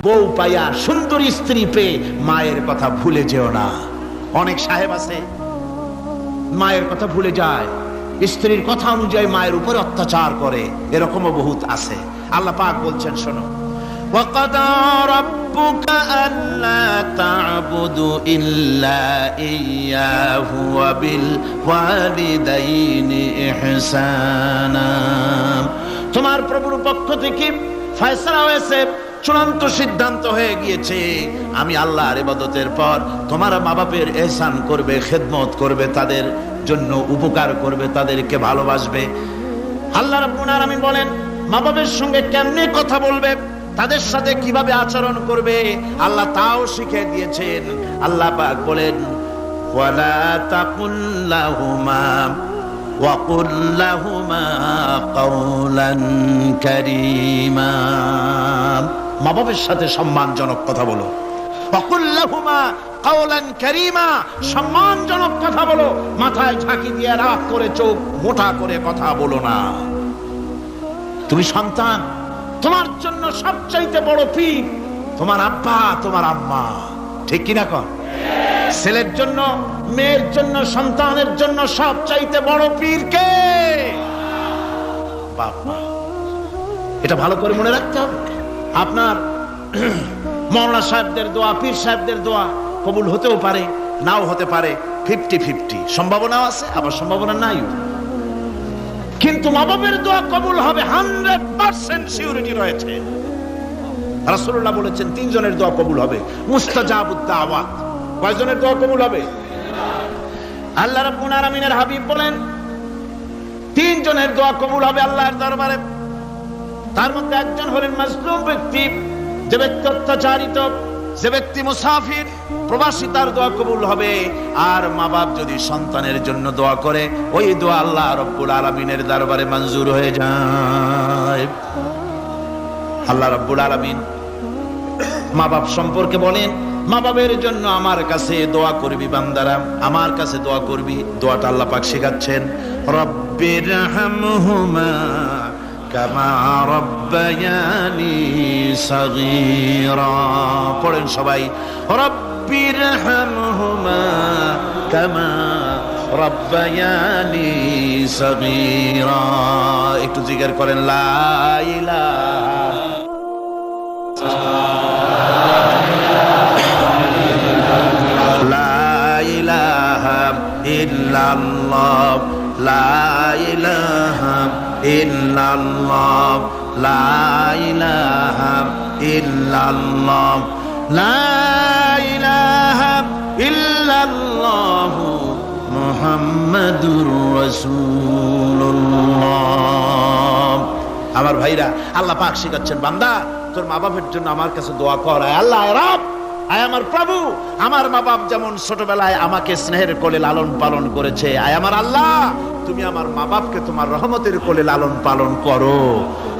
বউ পাইয়া সুন্দরী স্ত্রী পেয়ে মায়ের কথা ভুলে যেও না। অনেক সাহেব আছে মায়ের কথা ভুলে যায়, স্ত্রীর কথা অনুযায়ী মায়ের উপর অত্যাচার করে, এরকমও বহুত আছে। আল্লাহ পাক বলছেন শোনো, وَقَضَى رَبُّكَ أَلَّا تَعْبُدُوا إِلَّا إِيَّاهُ وَبِالْوَالِدَيْنِ إِحْسَانًا। তোমার প্রভুর পক্ষ থেকে ফয়সালা হয়েছে, চূড়ান্ত সিদ্ধান্ত হয়ে গিয়েছে, আমি আল্লাহর ইবাদতের পর তোমার মা বাপের ইহসান করবে, খেদমত করবে, তাদের জন্য উপকার করবে, তাদেরকে ভালোবাসবে। আল্লাহ রাব্বুল আলামিন বলেন মা বাপের সঙ্গে কেমনে কথা বলবে, তাদের সাথে কিভাবে আচরণ করবে, আল্লাহ তাও শিখিয়ে দিয়েছেন। আল্লাহ পাক বলেন ওয়ালা তাকুল লাহুমা ওয়া কুল লাহুমা কাওলান কারীমা। মা বাবার সাথে সম্মানজনক কথা বলো। ওয়া কুল লাহুমা কাওলান কারীমা, সম্মানজনক কথা বলো, মাথায় ঝাঁকি দিয়ে রাগ করে চোখ মোটা করে কথা বলো না। তুমি সন্তান, তোমার জন্য সবচাইতে বড় পীর তোমার আব্বা তোমার আম্মা, ঠিক কিনা কন? ছেলের জন্য, মেয়ের জন্য, সন্তানের জন্য সবচাইতে বড় পীর কে? বাবা। এটা ভালো করে মনে রাখতে হবে। আপনার মাওলানা সাহেবদের দোয়া, পীর সাহেবদের দোয়া কবুল হতেও পারে, নাও হতে পারে, 50-50 সম্ভাবনাও আছে, আবার সম্ভাবনা নাই। কিন্তু মা বাবার দোয়া কবুল হবে 100% সিউরিটি রয়েছে। রাসূলুল্লাহ বলেছেন 3 জনের দোয়া কবুল হবে, মুস্তাজাবুদ দাওয়াত। কয়জনের দোয়া কবুল হবে? আল্লাহ রাব্বুল আলামিনের হাবিব বলেন 3 জনের দোয়া কবুল হবে আল্লাহর দরবারে। তার মধ্যে একজন হলেন মাজলুম ব্যক্তি, যে ব্যক্তি অত্যাচারিত, যে ব্যক্তি মুসাফির, প্রবাসী, তার দোয়া কবুল হবে। আর মা বাপ যদি সন্তানের জন্য দোয়া করে, ওই দোয়া আল্লাহ রাব্বুল আলামিনের দরবারে মঞ্জুর হয়ে যায়। আল্লাহ রাব্বুল আলামিন মা বাপ সম্পর্কে বলেন, মা বাবের জন্য আমার কাছে দোয়া করবি বান্দারা, আমার কাছে দোয়া করবি। দোয়াটা আল্লাহ পাক শেখাচ্ছেন, রব্বিরহামহুমা কামা রব্বায়ানি সাগীরা। পড়েন সবাই, রব্বিরহামহুমা কামা রব্বায়ানি সাগীরা। একটু জিকির করেন লা ইলাহা ইল্লাল্লাহ, লা ইলাহা ইল্লাল্লাহ, লা ইলাহা ইল্লাল্লাহ, লা ইলাহা ইল্লাল্লাহ মুহাম্মাদুর রাসূলুল্লাহ। আমার ভাইরা, আল্লাহ পাক শিখাচ্ছেন, বান্দা তোর মা বাপের জন্য আমার কাছে দোয়া কর। আল্লাহ রব, আয় আমার প্রভু, আমার মা বাপ যেমন ছোটবেলায় আমাকে স্নেহের কোলে লালন পালন করেছে, আয় আমার আল্লাহ তুমি আমার মা বাপকে তোমার রহমতের কোলে লালন পালন করো।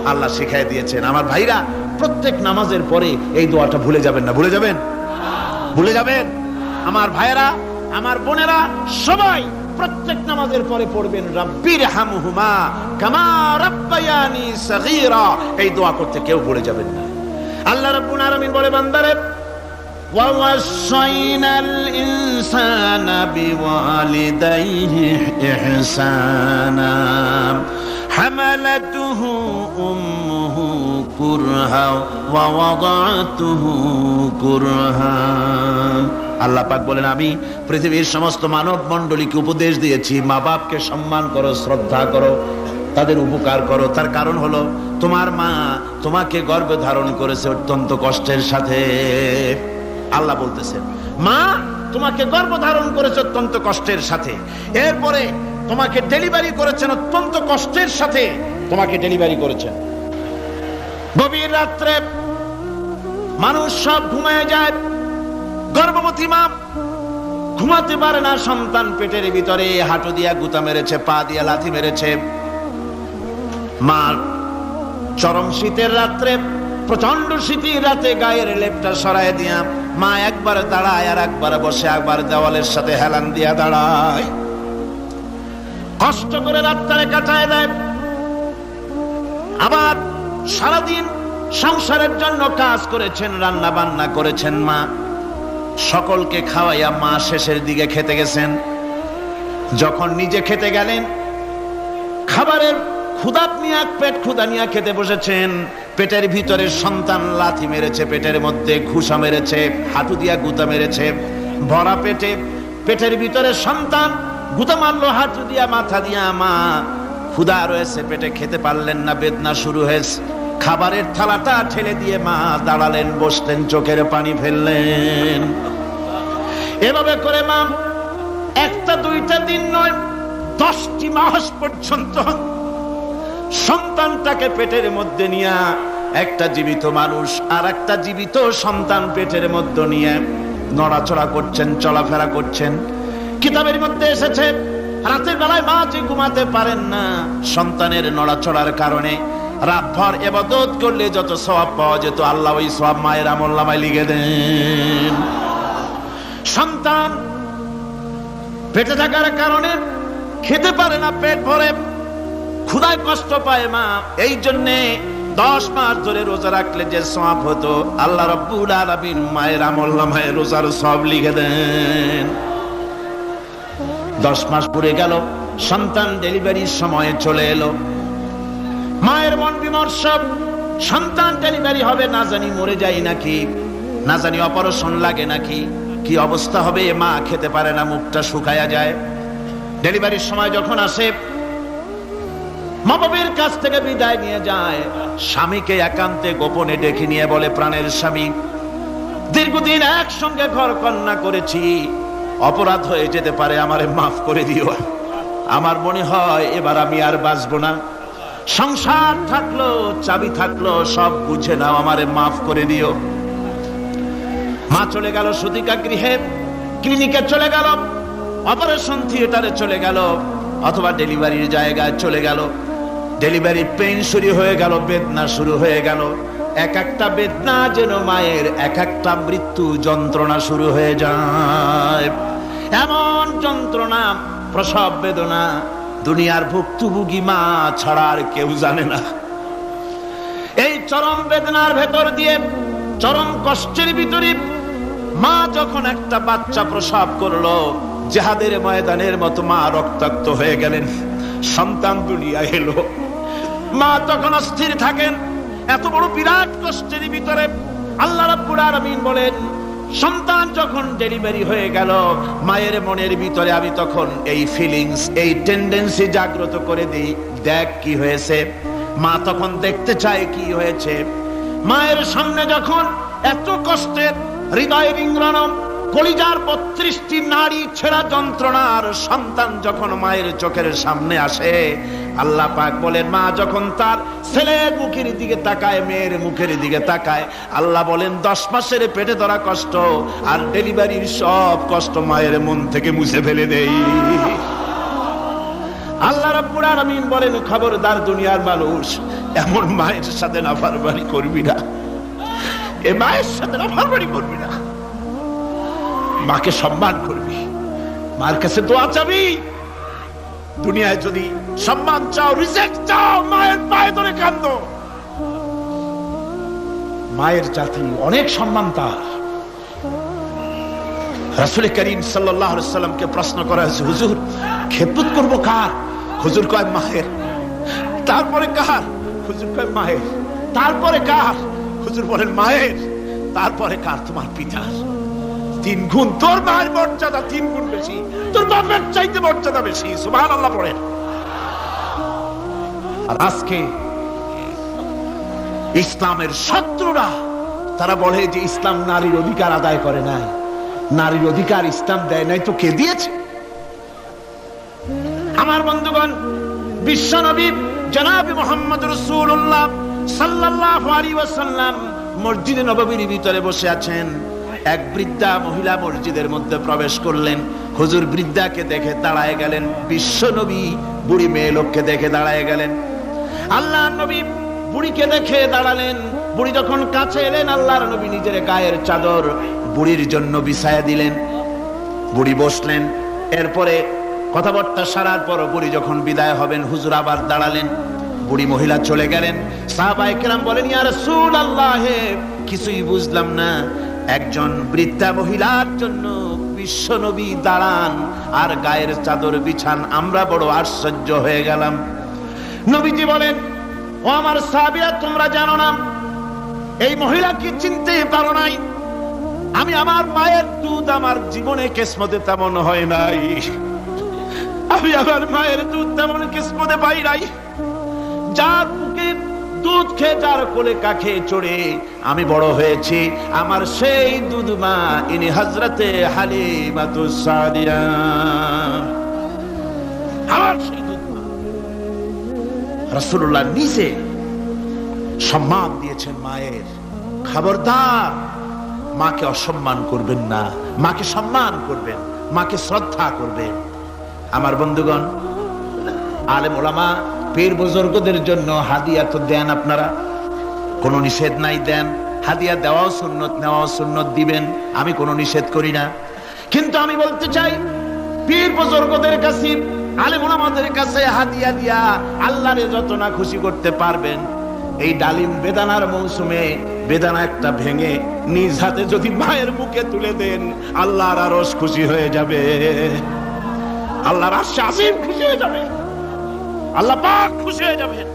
আল্লাহ শিখাই দিয়েছেন। আমার ভাইরা, প্রত্যেক নামাজের পরে এই দোয়াটা ভুলে যাবেন না। ভুলে যাবেন? ভুলে যাবেন? আমার ভাইরা, আমার বোনেরা, সবাই প্রত্যেক নামাজের পরে পড়বেন, রব্বিরহামহুমা কামা রব্বায়ানি সাগীরা। এই দোয়া করতে কেউ ভুলে যাবেন না। আল্লাহ রাব্বুল আলামিন বলে, বান্দারে وَوَصَّيْنَا الْإِنسَانَ بِوَالِدَيْهِ إِحْسَانًا حَمَلَتْهُ أُمُّهُ كُرْهًا وَوَضَعَتْهُ كُرْهًا। আল্লাহ পাক বলেন, আমি পৃথিবীর সমস্ত মানব মণ্ডলীকে উপদেশ দিয়েছি, মা বাপকে সম্মান করো, শ্রদ্ধা করো, তাদের উপকার করো। তার কারণ হলো তোমার মা তোমাকে গর্ভে ধারণ করেছে অত্যন্ত কষ্টের সাথে। আল্লাহ বলতেছেন, মা তোমাকে গর্ভধারণ করেছে অত্যন্ত কষ্টের সাথে, এরপরে তোমাকে ডেলিভারি করেছেন অত্যন্ত কষ্টের সাথে, তোমাকে ডেলিভারি করেছেন। গভীর রাত্রে মানুষ সব ঘুমিয়ে যায়, গর্ভবতী মা ঘুমাতে পারে না, সন্তান পেটের ভিতরে হাঁটু দিয়া গুতা মেরেছে, পা দিয়া লাথি মেরেছে। মা চরম শীতের রাত্রে, প্রচন্ড শীতের রাতে গায়ের লেপটা সরায় দিয়া মা একবার দাঁড়ায়, আর একবার বসে, একবার দেওয়ালের সাথে হেলান দিয়া দাঁড়ায়, কষ্ট করে রাতটারে কাটায় দেয়। আবার সারাদিন সংসারের জন্য কাজ করেছেন, রান্না বান্না করেছেন মা, সকলকে খাওয়াইয়া মা শেষের দিকে খেতে গেছেন। যখন নিজে খেতে গেলেন, খাবারের ক্ষুধা নিয়ে পেট ক্ষুধা নিয়ে খেতে বসেছেন, পেটের ভিতরে সন্তান লাথি মেরেছে, পেটের মধ্যে ঘুষা মেরেছে, হাঁটু দিয়া গুতা মেরেছে, ভরা পেটে পেটের ভিতরে সন্তান গুতা মারলো হাঁটু দিয়া মাথা দিয়া। মা ক্ষুধা রয়েছে, পেটে খেতে পারলেন না, বেদনা শুরু হয়েছে। খাবারের থালাটা ঠেলে দিয়ে মা দাঁড়ালেন, বসলেন, চোখের পানি ফেললেন। এভাবে করে মা একটা দুইটা দিন নয়, 10টি মাস পর্যন্ত সন্তানটাকে পেটের মধ্যে নিয়ে, একটা জীবিত মানুষ আর একটা জীবিত সন্তান পেটের মধ্যে নিয়ে নড়াচড়া করছেন, চলাফেরা করছেন। কিতাবের মধ্যে এসেছে রাতের বেলায় মা যে ঘুমাতে পারেন না, সন্তানের নড়াচড়ার কারণে রাতভর ইবাদত করলে যত সওয়াব পাওয়া যেত, আল্লাহ ওই সওয়াব মায়ের আমলনামায় লিখে দেন। সন্তান পেটে থাকার কারণে খেতে পারে না, পেট ভরে ক্ষুধায় কষ্ট পায় মা। এই জন্যে 10 মাস ধরে রোজা রাখলে যে সওয়াব হতো, আল্লাহ রাব্বুল আলামিন মায়ের আমলনামায় রোজার সওয়াব লিখে দেন। 10 মাস পুরে গেল, সন্তান ডেলিভারির সময়ে চলে এলো। মায়ের মন বিমর্ষ, সন্তান ডেলিভারি হবে, না জানি মরে যায় নাকি, না জানি অপারেশন লাগে নাকি, কি অবস্থা হবে। মা খেতে পারে না, মুখটা শুকায়া যায়। ডেলিভারির সময় যখন আসে, মা বাবার কাছ থেকে বিদায় নিয়ে যায়, স্বামীকে একান্তে গোপনে ডেকে নিয়ে বলে, প্রাণের স্বামী, দীর্ঘদিন একসঙ্গে ঘর কন্যা করেছি, অপরাধ হয়ে যেতে পারে, আমারে মাফ করে দিও। আমার মনে হয় এবার আমি আর বাঁচবো না। সংসার থাকলো, চাবি থাকলো, সব বুঝে নাও, আমারে মাফ করে দিও। মা চলে গেল সুতিকা গৃহে, ক্লিনিকে চলে গেল, অপারেশন থিয়েটারে চলে গেল, অথবা ডেলিভারির জায়গায় চলে গেল। ডেলিভারি পেইন শুরু হয়ে গেল, বেদনা শুরু হয়ে গেল। এক একটা বেদনা যেন মায়ের এক একটা মৃত্যু যন্ত্রণা শুরু হয়ে যায়। এমন যন্ত্রণা, প্রসব বেদনা দুনিয়ার ভুক্তভোগী মা ছাড়া আর কেউ জানে না। এই চরম বেদনার ভেতর দিয়ে, চরম কষ্টের ভিতরে মা যখন একটা বাচ্চা প্রসব করলো, জিহাদের ময়দানের মতো মা রক্তাক্ত হয়ে গেলেন, সন্তান দুনিয়ায় এলো। মা তখন অস্থির থাকেন। এত বড় বিরাট কষ্টের ভিতরে আল্লাহ রাব্বুল আলামিন বলেন, সন্তান যখন ডেলিভারি হয়ে গেল, মায়ের মনের ভিতরে আমি তখন এই ফিলিংস, এই টেন্ডেন্সি জাগ্রত করে দিই, দেখ কি হয়েছে। মা তখন দেখতে চায় কি হয়েছে। মায়ের সামনে যখন এত কষ্টের, হৃদয় রিংগ্রণ, কলিজার 32টি নাড়ি ছেঁড়া যন্ত্রণার সন্তান যখন মায়ের চোখের সামনে আসে, আল্লাহ পাক বলেন, মা যখন তার ছেলের মুখের দিকে তাকায়, মেয়ের মুখের দিকে তাকায়, আল্লাহ বলেন 10 মাসের পেটে ধরা কষ্ট আর ডেলিভারির সব কষ্ট মায়ের মন থেকে মুছে ফেলে দেই। আল্লাহ রাব্বুল আলামিন বলেন, খবরদার দুনিয়ার মানুষ, এমন মায়ের সাথে নাফরমানি করবি না, এ মায়ের সাথে নাফরমানি করবি না, মাকে সম্মান করবি, মার কাছে দোয়া চাবি। দুনিয়ায় যদি সম্মান চাও, রিজেক্ট চাও, মায়ের পায়ে ধরে কাঁদো। মায়ের জাতি অনেক সম্মান তার। রাসূল করিম সাল্লাল্লাহু আলাইহি ওয়াসাল্লামকে প্রশ্ন করা হয়েছে, হুজুর খেদমত করব কার? হুজুর কয় মায়ের। তারপরে কার? হুজুর কয় মায়ের। তারপরে কার? হুজুর বলেন মায়ের। তারপরে কার? তোমার পিতার। 3 গুণ, তোর মায়ের মর্যাদা 3 গুণ বেশি, তোর বাপের চাইতে মর্যাদা বেশি। সুবহানাল্লাহ পড়েন। আর আজকে ইসলামের শত্রুরা তারা বলে যে ইসলাম নারীর অধিকার আদায় করে নাই। নারীর অধিকার ইসলাম দেয় নাই তো কে দিয়েছে? আমার বন্ধুগণ, বিশ্বনবী জনাব মুহাম্মদ রাসূলুল্লাহ সাল্লাল্লাহু আলাইহি ওয়াসাল্লাম মসজিদে নববীর ভিতরে বসে আছেন। এক বৃদ্ধা মহিলা মসজিদের মধ্যে প্রবেশ করলেন। হুজুর বৃদ্ধাকে দেখে দাঁড়ায় গেলেন, বিশ্বনবী বুড়ি মেয়ে লোককে দেখে দাঁড়ায় গেলেন। আল্লাহর নবী বুড়িকে দেখে দাঁড়ালেন। বুড়ি যখন কাছে এলেন, আল্লাহর নবী নিজের গায়ের চাদর বুড়ির জন্য বিছায়া দিলেন। বুড়ি বসলেন। এরপরে কথাবার্তা সারার পর বুড়ি যখন বিদায় হবেন, হুজুর আবার দাঁড়ালেন। বুড়ি মহিলা চলে গেলেন। সাহাবায়ে কেরাম বলেন, ইয়া রাসূলুল্লাহ, কিছুই বুঝলাম না, একজন বৃদ্ধা মহিলার জন্য বিশ্ব নবী দাঁড়ান আর গায়ের চাদর বিছান, আমরা বড় আশ্চর্য হয়ে গেলাম। নবীজি বলেন, ও আমার সাহাবীরা, তোমরা জানো না এই মহিলাকে চিনতে পারো নাই? আমি আমার মায়ের দুধ আমার জীবনে কিসমতে তেমন হয় নাই, আমি আমার মায়ের দুধ তেমন কিসমতে পাই নাই। যার বুকে দুধ খেয়ে, যার কোলে কাখে চড়ে আমি বড় হয়েছি, আমার সেই দুধ মা ইনি হযরতে হালিমাতুস সাদিয়া, আমার সেই দুধ মা। রাসূলুল্লাহ নিজে সম্মান দিয়েছেন মায়ের। খবরদার, মাকে অসম্মান করবেন না, মাকে সম্মান করবেন, মাকে শ্রদ্ধা করবেন। আমার বন্ধুগণ, আলেম ওলামা পীর বুজুর্গদের জন্য হাদিয়া তো দেন, আপনারা কোনো নিষেধ নাই, দেন। হাদিয়া দেওয়াও সুন্নত, নেওয়াও সুন্নত, দিবেন, আমি কোনো নিষেধ করি না। কিন্তু আমি বলতে চাই, পীর বুজুর্গদের কাছে, আলেম ওলামাদের কাছে হাদিয়া দিয়া আল্লাহরে যত না খুশি করতে পারবেন, এই ডালিম বেদানার মৌসুমে বেদানা একটা ভেঙে নিজ হাতে যদি মায়ের মুখে তুলে দেন, আল্লাহর আরশ খুশি হয়ে যাবে, আল্লাহর আরশ আজিম খুশি হয়ে যাবে, আল্লাহ পাক খুশি হয়ে যাবেন।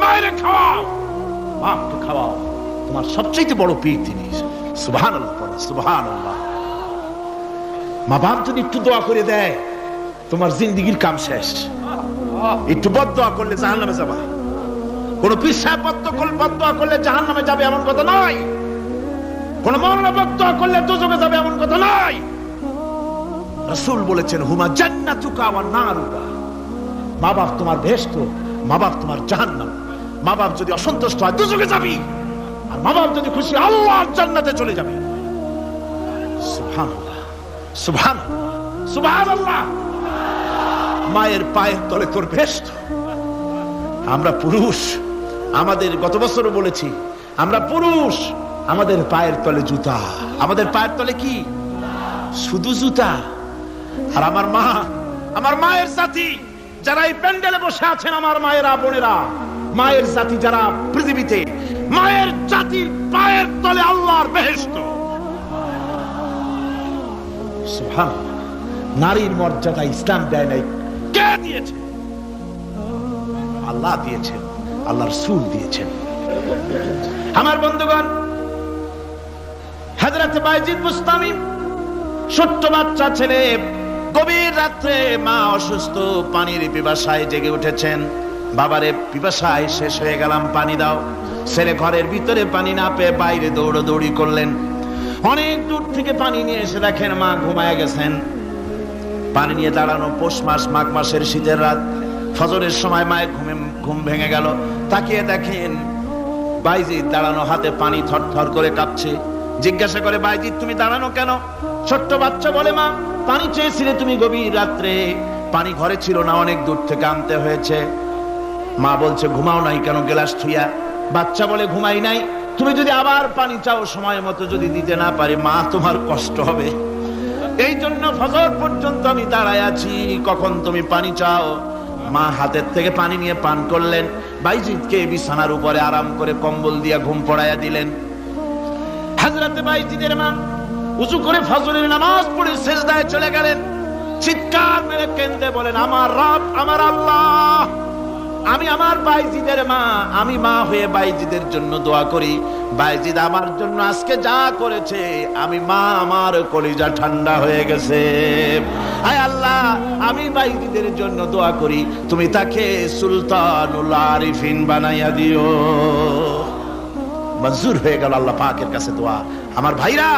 মায়ের খাওয়াও, বাপকে খাওয়াও, তোমার সবচেয়ে বড় পীর তিনি। সুবহানাল্লাহ, সুবহানাল্লাহ। মা বাপ যদি একটু দোয়া করে দেয়, তোমার জিন্দেগির কাম শেষ। একটু বদদোয়া করলে জাহান্নামে যাবা। কোন পীর সাহেব বদদোয়া করলে জাহান্নামে যাবে এমন কথা নয়, কোন মাওলানা বদদোয়া করলে দোজখে যাবে এমন কথা নয়। রাসূল বলেছেন, হুমা জান্নাতুকা ওয়া নারুকা, মা বাপ তোমার বেহেশত, মা বাপ তোমার জাহান্নাম। মা বাপ যদি অসন্তুষ্ট হয়, দোজখে যাবি, আর মা বাপ যদি খুশি, আল্লাহর জান্নাতে চলে যাবে। সুবহানাল্লাহ, সুবহানাল্লাহ, সুবহানাল্লাহ। মায়ের পায়ের তলে তোর বেহেশত। আমরা পুরুষ, আমাদের গত বছরও বলেছি, আমরা পুরুষ, আমাদের পায়ের তলে জুতা, আমাদের পায়ের তলে কি? শুধু জুতা। আর আমার মা, আমার মায়ের জাতি যারা এই প্যান্ডেলে বসে আছেন, আমার মায়েরা, বোনেরা, মায়ের জাতি যারা পৃথিবীতে, মায়ের জাতির পায়ের তলে আল্লাহর বেহেশত। সুবহানাল্লাহ। নারীর মর্যাদা ইসলাম দেয় নাই, কে দিয়েছে? আল্লাহ দিয়েছেন, আল্লাহর রাসূল দিয়েছেন। আমার বন্ধুগণ, হযরত বাইজিদ বুস্তামি, ছোট্ট বাচ্চা ছেলে, গভীর রাত্রে মা অসুস্থ, পানির পিপাসায় জেগে উঠেছেন। বাবারে, পিপাসায় শেষ হয়ে গেলাম, পানি দাও। ছেলে ঘরের ভিতরে পানি না পেয়ে বাইরে দৌড়াদৌড়ি করলেন। অনেক দূর থেকে পানি নিয়ে এসে দেখেন মা ঘুমায় গেছেন। পানি নিয়ে দাঁড়ানো, পৌষ মাস, মাঘ মাসের শীতের রাত, ফজরের সময় মায়ের ঘুম ভেঙে গেল। তাকিয়ে দেখেন বাইজিদ দাঁড়ানো, হাতে পানি থরথর করে কাঁপছে। জিজ্ঞাসা করে, বাইজিদ তুমি দাঁড়ানো কেন? ছোট্ট বাচ্চা বলে, মা পানি চেয়েছিলে তুমি গভীর রাত্রে, পানি ঘরে ছিল না, অনেক দূর থেকে আনতে হয়েছে। মা বলছে, ঘুমাও নাই কেন গ্লাস থুইয়া? বাচ্চা বলে, ঘুমাই নাই। তুমি যদি আবার পানি চাও, সময় মতো যদি দিতে না পারি, মা তোমার কষ্ট হবে। এই জন্য ফজর পর্যন্ত আমি দাঁড়ায় আছি, কখন তুমি পানি চাও। মা হাতের থেকে পানি নিয়ে পান করলেন। বাইজিদকে বিছানার উপরে আরাম করে কম্বল দিয়ে ঘুম পড়াইয়া দিলেন। হযরত বাইজিদের মা উযু করে ফজরের নামাজ পড়ে সিজদায় চলে গেলেন। চিৎকার মেরে কেঁদে বলেন, আমার রব, আমার আল্লাহ, আমি আমার বাইজিদের মা, আমি মা হয়ে বাইজিদের জন্য দোয়া করি। বাইজিদ আমার জন্য আজকে যা করেছে, আমি মা, আমার কলিজা ঠান্ডা হয়ে গেছে। আয় আল্লাহ, আমি বাইজিদের জন্য দোয়া করি, তুমি তাকে সুলতানুল আরিফিন বানাইয়া দিও। মঞ্জুর হয়ে গেল আল্লাহ পাকের কাছে দোয়া। আমার ভাইরা,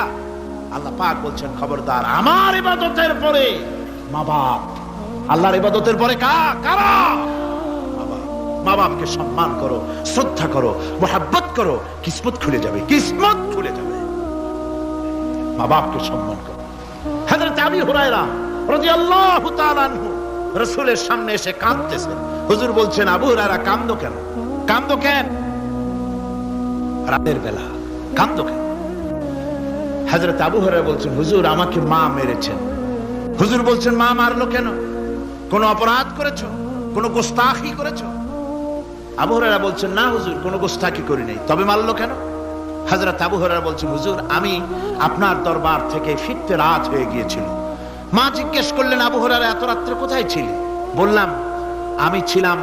আল্লাহ পাক বলছেন, খবরদার, আমার ইবাদতের পরে মা বাপ, আল্লাহর ইবাদতের পরে কারা? মা বাপকে সম্মান করো, শ্রদ্ধা করো, মোহাব্বত করো, কিসমত খুলে যাবে, কিসমত খুলে যাবে। মা বাপকে সম্মান করো। হযরত আবু হুরায়রা রাদিয়াল্লাহু তাআলা আনহু রাসূলের সামনে এসে কাঁদতেছেন। হুজুর বলছেন, আবু হুরায়রা কাঁদো কেন? কাঁদো কেন? রাতের বেলা কাঁদো কেন? হযরত আবু হুরায়রা বলছেন, হুজুর আমাকে মা মেরেছেন। হুজুর বলছেন, মা মারলো কেন? কোন অপরাধ করেছো? কোন গোস্তাখি করেছো? আবু হুরায়রা বলছেন, না হুজুর, কোনো গোস্তাকি করি নাই। তবে মারলো কেন? হযরত আবু হুরায়রা বলছেন, হুজুর, আমি আপনার দরবার থেকে ফিরতে রাত হয়ে গিয়েছিল। মা জিজ্ঞেস করলেন, আবু হুরায়রা এত রাত্রে কোথায় ছিলি? বললাম, আমি ছিলাম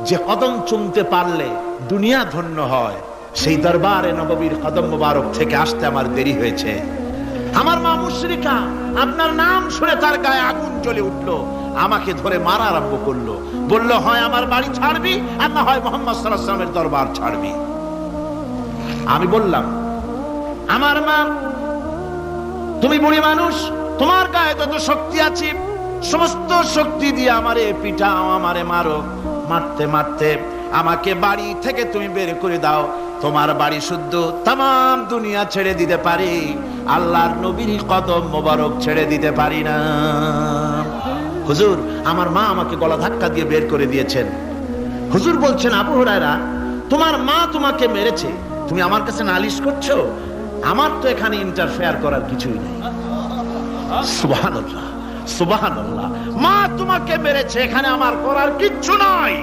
যে কদম চুমতে পারলে দুনিয়া ধন্য হয়, সেই দরবারে নববীর কদম মোবারক থেকে আসতে আমার দেরি হয়েছে। আমার মা মুশরিকা, আপনার নাম শুনে তার গায়ে আগুন জ্বলে উঠলো, আমাকে ধরে মারা আরম্ভ করলো। বলল, হয় আমার বাড়ি ছাড়বি, আর না হয় মুহাম্মদ সাল্লাল্লাহু আলাইহি ওয়াসাল্লামের দরবার ছাড়বি। আমি বললাম, আমার মা, তুমি বুড়ি মানুষ, তোমার গায়ে যত শক্তি আছে সমস্ত শক্তি দিয়ে আমারে পিটাও, আমারে মারো। মারতে মারতে আমাকে বাড়ি থেকে তুমি বের করে দাও। তোমার বাড়ি শুদ্ধ তামাম দুনিয়া ছেড়ে দিতে পারি, আল্লাহর নবীর কদম মোবারক ছেড়ে দিতে পারি না। হুজুর, আমার মা আমাকে গলা ধাক্কা দিয়ে বের করে দিয়েছেন। হুজুর বলছেন, আবু হুরায়রা, তোমার মা তোমাকে মেরেছে, তুমি আমার কাছে নালিশ করছো? আমার তো এখানে ইন্টারফেয়ার করার কিছুই নেই। সুবহানাল্লাহ, সুবহানাল্লাহ। মা তোমাকে মেরেছে, এখানে আমার করার কিচ্ছু নাই।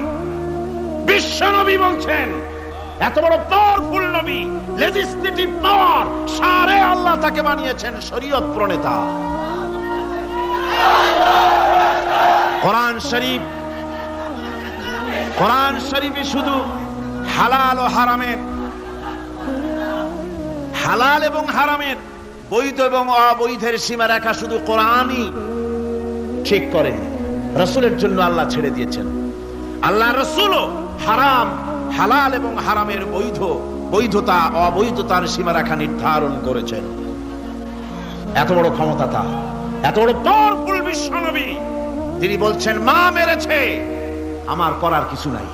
বিশ্ব নবী বলছেন, এত বড় পাওয়ারফুল নবী, লেজিসলেটিভ পাওয়ার, সারে আল্লাহ তাকে বানিয়েছেন শরীয়ত প্রণেতা। কোরআন শরীফ, কোরআন শরীফে শুধু হালাল ও হারামের, হালাল এবং হারামের, বৈধ এবং অবৈধের সীমারেখা শুধু কোরআনই ঠিক করেন, রাসূলের জন্য আল্লাহ ছেড়ে দিয়েছেন। আল্লাহ রাসূলও হারাম, হালাল এবং হারামের বৈধতা অবৈধতার সীমারেখা নির্ধারণ করেছেন। এত বড় ক্ষমতা তার, এত বড় পাওয়ারফুল বিশ্বনবী, তিনি বলছেন, মা মেরেছে, আমার করার কিছু নাই।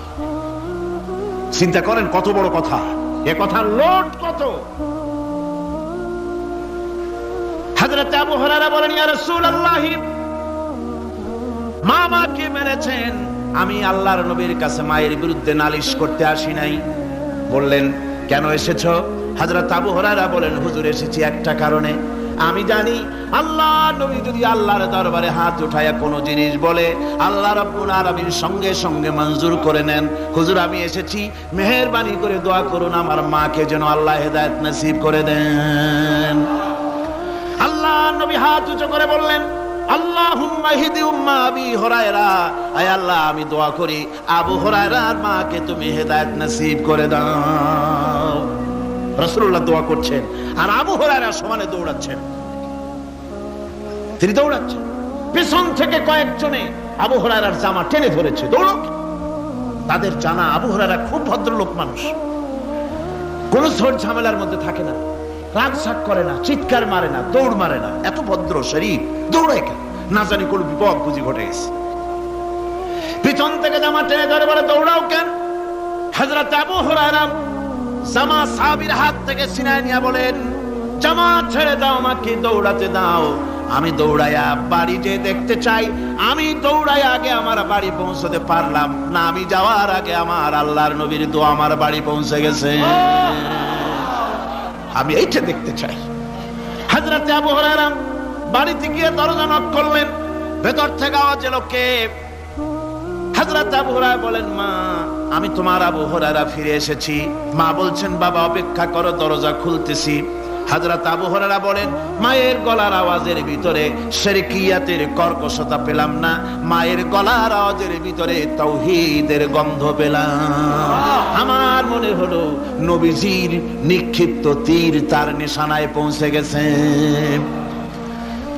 চিন্তা করেন কত বড় কথা, এ কথার লোড কত। হযরত আবু হুরায়রা বলেন, ইয়া রাসূলুল্লাহ, মা আমাকে মেরেছেন, আমি আল্লাহর নবীর কাছে মায়ের বিরুদ্ধে নালিশ করতে আসি নাই। বললেন, কেন এসেছো? হযরত আবু হুরায়রা বলেন, হুজুর, এসেছি একটা কারণে। আমি জানি আল্লাহর নবী যদি আল্লাহর দরবারে হাত উঠায়া কোনো জিনিস বলে, আল্লাহ রাব্বুল আলামিন সঙ্গে সঙ্গে মঞ্জুর করে নেন। হুজুর, আমি এসেছি, মেহেরবানি করে দোয়া করুন আমার মাকে যেন আল্লাহ হেদায়েত নসিব করে দেন। আল্লাহর নবী হাত উঁচু করে বললেন, আল্লাহুম্মা হিদি উম্মা আবি হুরায়রা, আয় আল্লাহ, আমি দোয়া করি আবু হুরায়রার মাকে তুমি হেদায়েত নসিব করে দাও। রাসূলুল্লাহ দোয়া করছেন আর আবু হুরায়রা সমানে দৌড়াচ্ছেন। তিনি দৌড়াচ্ছেন, পিছন থেকে কয়েকজনে আবু হুরায়রার জামা টেনে ধরেছে, দৌড়ো। তাদের জানা আবু হুরায়রা খুব ভদ্রলোক মানুষ, কোন ঝড় ঝামেলার মধ্যে থাকে না, রাগ সাগ করে না, চিৎকার মারে না, দৌড় মারে না, এত ভদ্র শরীর, দৌড়ায় কেন? না জানি কোন বিপদ বুঝি ঘটে গেছে। পিছন থেকে জামা টেনে ধরে বলে, দৌড়াও কেন? হযরত আবু হুরায়রা জামা সাহাবীর হাত থেকে ছিনায় নিয়ে বলেন, জামা ছেড়ে দাও, আমাকে দৌড়াতে দাও। আমি দৌড়াইয়া বাড়ি যে দেখতে চাই, আমি দৌড়াইয়া আগে আমার বাড়ি পৌঁছতে পারলাম না, আমি যাওয়ার আগে আমার আল্লাহর নবীর দোয়া আমার বাড়ি পৌঁছে গেছে, আমি এইটা দেখতে চাই। হযরত আবু হুরায়রা বাড়িতে গিয়ে দরজা নক করলেন, ভেতর থেকে আওয়াজ এলো, কে? হযরত আবু হুরায়রা বলেন, মা, আমি তোমার আবু হুরায়রা ফিরে এসেছি। মা বলছেন, বাবা অপেক্ষা করো, দরজা খুলতেছি। হযরত আবু হুরায়রা বলেন, মায়ের গলার আওয়াজের ভিতরে শিরকিয়াতের কর্কশতা পেলাম না, মায়ের গলার আওয়াজের ভিতরে তাওহীদের গন্ধ পেলাম। আমার মনে হলো নবীজির নিক্ষিপ্ত তীর তার নিশানায় পৌঁছে গেছে।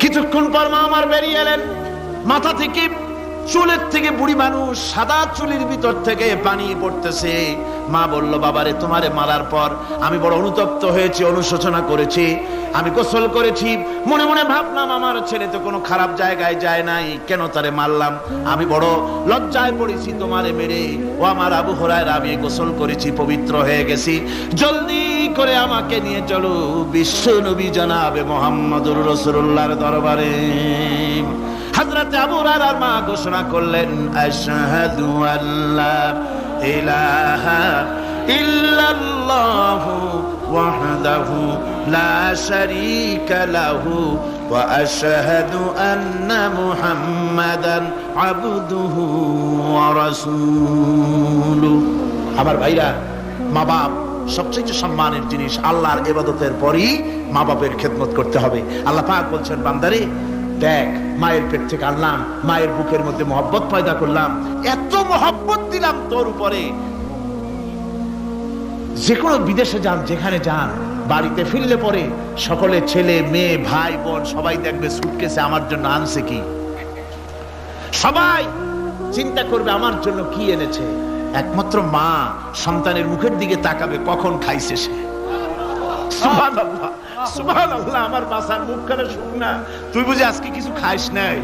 কিছুক্ষণ পর মা আমার বেরিয়ে এলেন, মাথা থেকে চুলের থেকে, বুড়ি মানুষ, সাদা চুলের ভিতর থেকে পানি পড়তেছে। মা বলল, বাবারে, তোমারে মারার পর আমি বড় অনুতপ্ত হয়েছি, অনুশোচনা করেছি, আমি গোসল করেছি, মনে মনে ভাবলাম আমার ছেলে তো কোনো খারাপ জায়গায় যায় নাই, কেন তারে মারলাম? আমি বড় লজ্জায় পড়েছি তোমারে মেরে। ও আমার আবু হুরায়রা, আমি গোসল করেছি, পবিত্র হয়ে গেছি, জলদি করে আমাকে নিয়ে চলো বিশ্ব নবী জনাবে মুহাম্মদুর রাসূলুল্লাহর দরবারে। হযরত আবু হুরায়রার মা ঘোষণা করলেন, আশহাদু আল্লা ইলাহা ইল্লাল্লাহু ওয়াহদাহু লা শারীকা লাহু ওয়া আশহাদু আন্না মুহাম্মাদান আবদুহু ওয়া রাসূলুহু। আমার ভাইরা, মা বাপ সবচেয়ে সম্মানের জিনিস। আল্লাহর ইবাদতের পরই মা বাপের খেদমত করতে হবে। আল্লাহ পাক বলছেন, বান্দারে দেখ, মায়ের পেট থেকে আনলাম, মায়ের বুকের মধ্যে মহব্বত পয়দা করলাম, এত মহব্বত দিলাম তোর উপরে, যে কোনো বিদেশে যান, যেখানে যান, বাড়িতে ফিরলে পরে সকলে, ছেলে মেয়ে ভাই বোন সবাই দেখবে সুটকেসে আমার জন্য আনছে কি। সবাই চিন্তা করবে আমার জন্য কি এনেছে। একমাত্র মা সন্তানের মুখের দিকে তাকাবে কখন খাইছে সে। সুবহানাল্লাহ, সুবহানাল্লাহ। আমার বাসার মুখখানা শুকনা, তুই বুঝি আজকে কিছু খাইস নাই?